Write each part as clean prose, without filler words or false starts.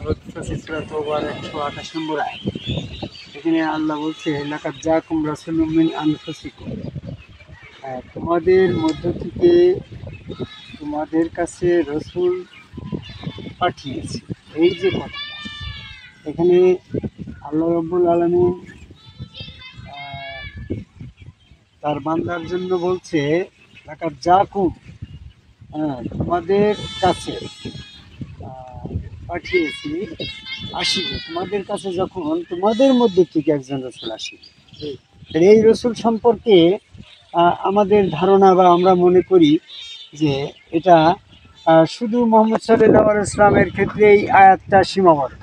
বলতেছি সূরা তাওবার 128 নম্বর আয়াত। এখানে আল্লাহ বলছে লাকাদ জাআকুম রাসূলুম মিন আনফুসিকুম, তোমাদের মধ্য থেকে তোমাদের কাছে রসুল পাঠিয়েছি। এই যে কথা, এখানে আল্লাহ রাব্বুল আলামিন তার বান্দার জন্য বলছে লাকাদ জাআকুম, তোমাদের কাছে পাঠিয়েছি, আসিবে তোমাদের কাছে যখন তোমাদের মধ্যে থেকে একজন রসুল আসিবে। এই রসুল সম্পর্কে আমাদের ধারণা বা আমরা মনে করি যে এটা শুধু মুহাম্মদ সাল্লাল্লাহু আলাইহি ওয়াসাল্লামের ক্ষেত্রে এই আয়াতটা সীমাবদ্ধ।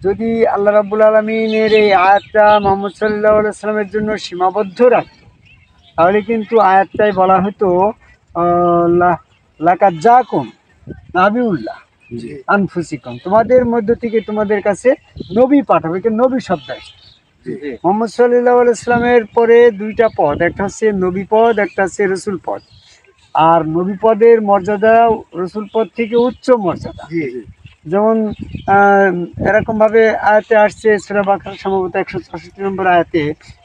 যদি আল্লাহ রাব্বুল আলামিনের এই আয়াতটা মুহাম্মদ সাল্লাল্লাহু আলাইহি ওয়াসাল্লামের জন্য সীমাবদ্ধ রাখত, তাহলে কিন্তু আয়াতটাই বলা হতো লাকাদ জাআকুম নাবিউল্লাহ আনফুসিকুম, তোমাদের মধ্য থেকে তোমাদের কাছে নবী পাঠাবে। কিন্তু নবী শব্দ আসছে মুহাম্মদ সাল্লাল্লাহু আলাইহি ওয়াসাল্লামের পরে দুইটা পদ, একটা হচ্ছে নবী পদ, একটা হচ্ছে রসুল পদ। আর নবী পদের মর্যাদা রসুল পদ থেকে উচ্চ মর্যাদা। যেমন এরকমভাবে আয়াতে আসছে সূরা বাকারা সম্ভবত 164 নম্বর আয়াতে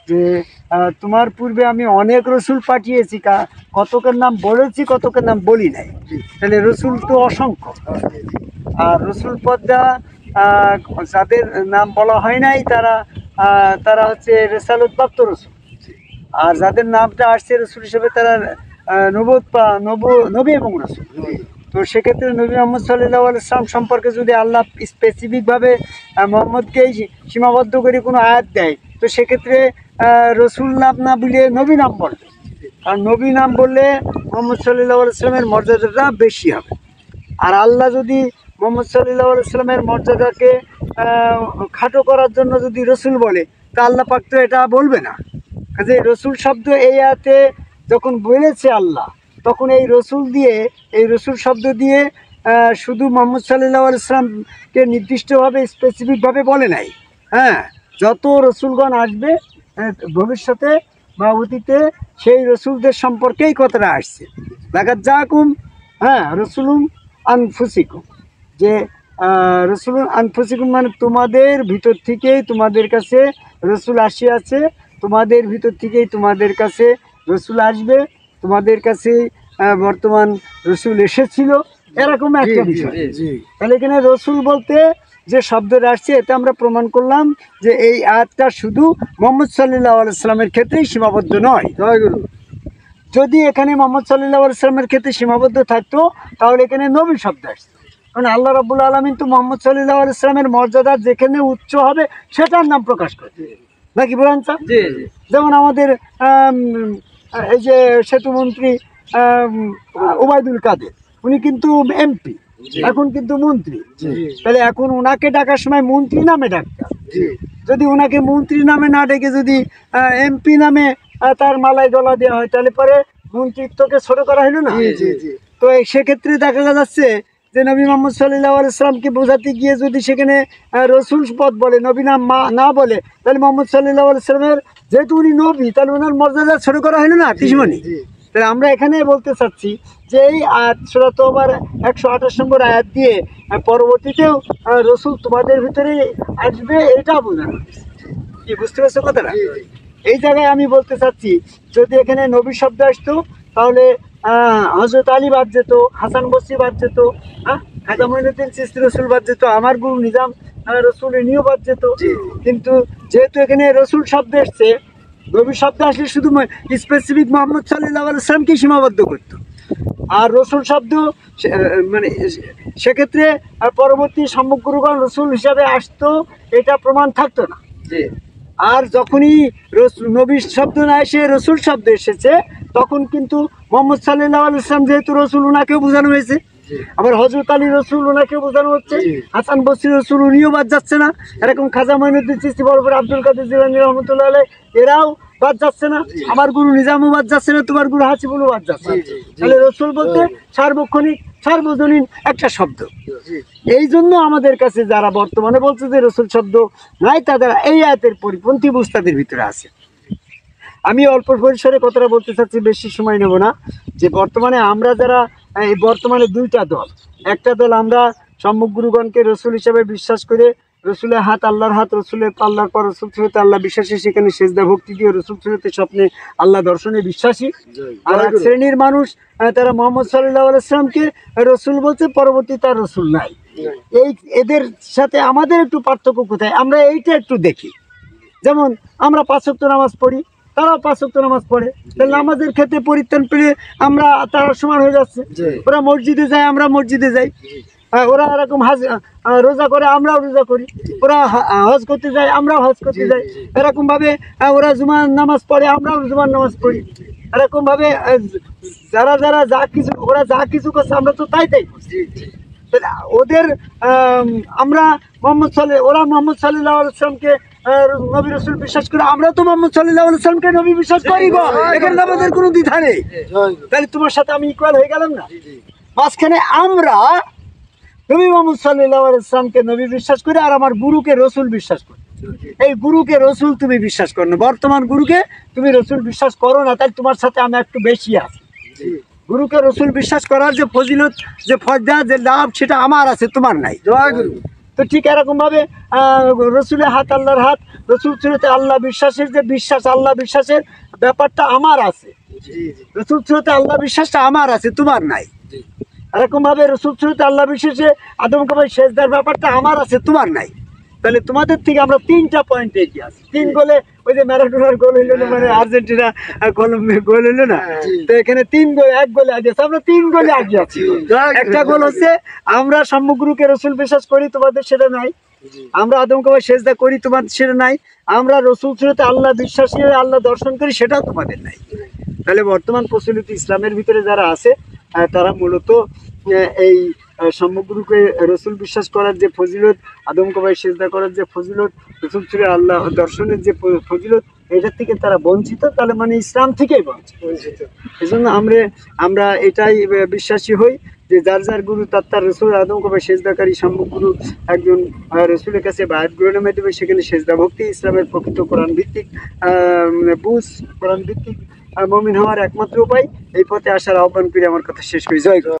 যে তোমার পূর্বে আমি অনেক রসুল পাঠিয়েছি, কতকের নাম বলেছি কতকের নাম বলি নাই। তাহলে রসুল তো অসংখ্য। আর রসুল পদটা যাদের নাম বলা হয় নাই তারা হচ্ছে রেসালতপ্রাপ্ত রসুল, আর যাদের নামটা আসছে রসুল হিসেবে তারা নবী এবং রসুল। তো সেক্ষেত্রে নবী মুহাম্মদ সাল্লাল্লাহু আলাইহি ওয়াসাল্লাম সম্পর্কে যদি আল্লাহ স্পেসিফিকভাবে মোহাম্মদকেই সীমাবদ্ধ করে কোনো আয়াত দেয়, তো সেক্ষেত্রে রসুল নাম না বলে নবী নাম বলবে। আর নবী নাম বললে মুহাম্মদ সাল্লাল্লাহু আলাইহি ওয়াসাল্লামের মর্যাদাটা বেশি হবে। আর আল্লাহ যদি মুহাম্মদ সাল্লাল্লাহু আলাইহি ওয়াসাল্লামের মর্যাদাকে খাটো করার জন্য যদি রসুল বলে, তা আল্লাহ পাক তো এটা বলবে না। কাজে রসুল শব্দ এই আয়াতে যখন বলেছে আল্লাহ, তখন এই রসুল শব্দ দিয়ে শুধু মুহাম্মদ সাল্লাল্লাহু আলাইহি ওয়াসাল্লামকে নির্দিষ্টভাবে স্পেসিফিকভাবে বলে নাই। যত রসুলগণ আসবে ভবিষ্যতে বা অতীতে, সেই রসুলদের সম্পর্কেই কথাটা আসছে। লাকাদ জাআকুম রাসূলুম আনফুসিকুম, যে রাসূলুন আনফুসিকুম মানে তোমাদের ভিতর থেকেই তোমাদের কাছে রসুল আসিয়াছে, তোমাদের ভিতর থেকেই তোমাদের কাছে রসুল আসবে, তোমাদের কাছে বর্তমান রসুল এসেছিল, এরকম একটা বিষয়। তাহলে এখানে রসুল বলতে যে শব্দটা আসছে, এতে আমরা প্রমাণ করলাম যে এই আয়াতটা শুধু মুহাম্মদ সাল্লাল্লাহু আলাইহি ওয়াসাল্লামের ক্ষেত্রেই সীমাবদ্ধ নয়। যদি এখানে মুহাম্মদ সাল্লাল্লাহু আলাইহি ওয়াসাল্লামের ক্ষেত্রে সীমাবদ্ধ থাকতো, তাহলে এখানে নবী শব্দ আসতো। কারণ আল্লাহ রাব্বুল আলামিন তো মুহাম্মদ সাল্লাল্লাহু আলাইহি ওয়াসাল্লামের মর্যাদা যেখানে উচ্চ হবে সেটার নাম প্রকাশ করছে, নাকি বলেন স্যার? যেমন আমাদের এই যে সেতুমন্ত্রী ওবায়দুল কাদের, উনি কিন্তু এমপি, এখন কিন্তু মন্ত্রী। তাহলে এখন ওনাকে ডাকার সময় মন্ত্রী নামে ডাকতাম। যদি ওনাকে মন্ত্রী নামে না ডেকে যদি এমপি নামে তার মালায় গলা দেওয়া হয়, তাহলে পরে মন্ত্রিত্বকে ছোট করা হলো না। তো সেক্ষেত্রে দেখা যাচ্ছে যে নবী মুহাম্মদ সাল্লাল্লাহু আলাইহি ওয়াসাল্লামকে বোঝাতে গিয়ে যদি সেখানে রসুল পদ বলে, নবী নাম না বলে, তাহলে মুহাম্মদ সাল্লাল্লাহু আলাইহি ওয়াসাল্লামের যেহেতু উনি নবী, তাহলে ওনার মর্যাদা ছোট করা হলো না তিসমণি। তাহলে আমরা এখানে বলতে চাচ্ছি যে এই আয়াত সূরা তাওবার 128 নম্বর আয়াত দিয়ে পরবর্তীতেও রসুল তোমাদের ভিতরে আসবে, এটা বোঝানো। কি বুঝতে পারছো কথাটা? এই জায়গায় আমি বলতে চাচ্ছি, যদি এখানে নবী শব্দ আসতো, তাহলে হযরত আলী বাদ যেত, হাসান বসরি বাদ যেত, খাজা মঈনুদ্দিন চিশতি রসুল বাদ যেত, আমার গুরু নিজাম রসুল ইনিও বাদ যেত। কিন্তু যেহেতু এখানে রসুল শব্দ এসছে, নবী শব্দ আসলে শুধু স্পেসিফিক মুহাম্মদ সাল্লাল্লাহু আলাইহি ওয়াসাল্লামকে সীমাবদ্ধ করত। আর রসুল শব্দ মানে সেক্ষেত্রে পরবর্তী সমগ্রগণ রসুল হিসাবে আসতো, এটা প্রমাণ থাকতো না। আর যখনই নবী শব্দ না এসে রসুল শব্দ এসেছে, তখন কিন্তু মুহাম্মদ সাল্লাল্লাহু আলাইহি ওয়াসাল্লাম যেহেতু রসুল, ওনাকেও বোঝানো হয়েছে। আবার হযরত আলী রসুল, ওনাকেও বোঝানো হচ্ছে। হাসান বসরি রসুল, উনিও বাদ যাচ্ছে না। এরকম খাজা মঈনুদ্দিন চিশতি, বড় আব্দুল কাদের জিলানী রহমাতুল্লাহ আলাইহি, এরাও বাদ যাচ্ছে না। আমার গুরু নিজামও বাদ যাচ্ছে না, তোমার গুরু হাসিবুলও বাদ যাচ্ছে। তাহলে রসুল বলতে সার্বক্ষণিক সার্বজনীন একটা শব্দ। এই জন্য আমাদের কাছে যারা বর্তমানে বলছে যে রসুল শব্দ নাই, তাদের এই আয়াতের পরিপন্থী বুঝতাদের ভিতরে আছে। আমি অল্প পরিসরে কথাটা বলতে চাচ্ছি, বেশি সময় নেব না। যে বর্তমানে আমরা যারা বর্তমানে দুইটা দল, একটা দল আমরা সম্মুখ গুরুগণকে রসুল হিসাবে বিশ্বাস করে রসুলের হাত আল্লাহর হাত, রসুলের আল্লাহর পর রসুল সুরতে আল্লাহ বিশ্বাসী, সেখানে সেজদা ভক্তি দিয়ে রসুল সুরতে স্বপ্নে আল্লাহ দর্শনে বিশ্বাসী। আর এক শ্রেণীর মানুষ তারা মোহাম্মদ সাল্লাল্লাহু আলাইহি ওয়াসাল্লামকে রসুল বলছে, পরবর্তী তার রসুল নাই। এই এদের সাথে আমাদের একটু পার্থক্য কোথায়, আমরা এইটা একটু দেখি। যেমন আমরা 5 ওয়াক্ত নামাজ পড়ি, তারাও 5 ওয়াক্ত নামাজ পড়ে, তাহলে নামাজের ক্ষেত্রে পরিত্রাণ পেলে আমরা তারা সমান হয়ে যাচ্ছে। ওরা মসজিদে যায়, আমরা মসজিদে যাই, ওরা এরকম রোজা করে, আমরাও রোজা করি, ওরা হজ করতে যায়, আমরাও হজ করতে যাই, এরকম ভাবে ওরা জুমার নামাজ পড়ে, আমরাও জুমার নামাজ পড়ি, এরকম ভাবে যারা যারা যা কিছু ওরা যা কিছু করছে আমরা তো তাই করছি। ওদের আমরা ওরা মোহাম্মদ সাল্লাল্লাহু আলাইহি ওয়াসাল্লামকে নবী রাসূল বিশ্বাস করে, আমরা তো মোহাম্মদ সাল্লাল্লাহু আলাইহি ওয়াসাল্লামকে নবী বিশ্বাস করি গো, এখানে আমাদের কোনো দ্বিধা নেই। তাহলে তোমার সাথে আমি ইকুয়াল হয়ে গেলাম না? মাঝখানে আমরা নবী মোহাম্মদ সাল্লাল্লাহু আলাইহি ওয়াসাল্লামকে নবী বিশ্বাস করি, আর আমার গুরুকে রসুল বিশ্বাস করি। এই গুরুকে রসুল তুমি বিশ্বাস করো না, বর্তমান গুরুকে তুমি রসুল বিশ্বাস করো না, তাই তোমার সাথে আমি একটু বেশি আছি। গুরুকে রসুল বিশ্বাস করার যে ফজিলত, যে ফয়দা, যে লাভ, সেটা আমার আছে, তোমার নাই। জয় গুরু। তো ঠিক এরকম ভাবে রসুলের হাত আল্লাহর হাত, রসুল সুরতে আল্লাহ বিশ্বাসের যে বিশ্বাস, আল্লাহ বিশ্বাসের ব্যাপারটা আমার আছে, রসুল সুরতে আল্লাহ বিশ্বাসটা আমার আছে, তোমার নাই। এরকম ভাবে রসুল সুরতে আল্লাহ বিশ্বাসে আদম কাবাই সেজদার ব্যাপারটা আমার আছে, তোমার নাই। তাহলে তোমাদের থেকে আমরা 3টা পয়েন্ট এগিয়ে আছি। 3 গোলে, ওই যে ম্যারাডোনার গোল হইলো না, মানে আর্জেন্টিনা কলম্বিয়া গোল হইলো না, তো এখানে 3 গোল, 1 গোলে আগে আছি, আমরা 3 গোলে আগে আছি। একটা গোল হচ্ছে আমরা সম্মুখগুরুকে রসুল বিশ্বাস করি, তোমাদের সেটা নাই। আমরা আদম কাবাই সেজদা করি, তোমাদের সেটা নাই। আমরা রসুল সুরতে আল্লাহ বিশ্বাসী হয়ে আল্লাহ দর্শন করি, সেটাও তোমাদের নাই। তাহলে বর্তমান প্রচলিত ইসলামের ভিতরে যারা আছে তারা মূলত এই সম্মুখগুরুকে রসুল বিশ্বাস করার যে ফজিলত, আদম কাবাই সেজদা করার যে ফজিলত, রসুল সুরে আল্লাহ দর্শনের যে ফজিলত, এটার থেকে তারা বঞ্চিত, তাহলে মানে ইসলাম থেকেই বঞ্চিত। এই জন্য আমরা এটাই বিশ্বাসী হই যে যার যার গুরু তার রসুল, আদম কাবাই সেজদাকারী সম্মুখ গুরু একজন রসুলের কাছে বায়াত গ্রহণের মাধ্যমে সেখানে সেজদা ভক্তি, ইসলামের প্রকৃত কোরআন ভিত্তিক কোরআন ভিত্তিক মুমিন হওয়ার একমাত্র উপায়। এই পথে আসার আহ্বান করে আমার কথা শেষ করি। জয়।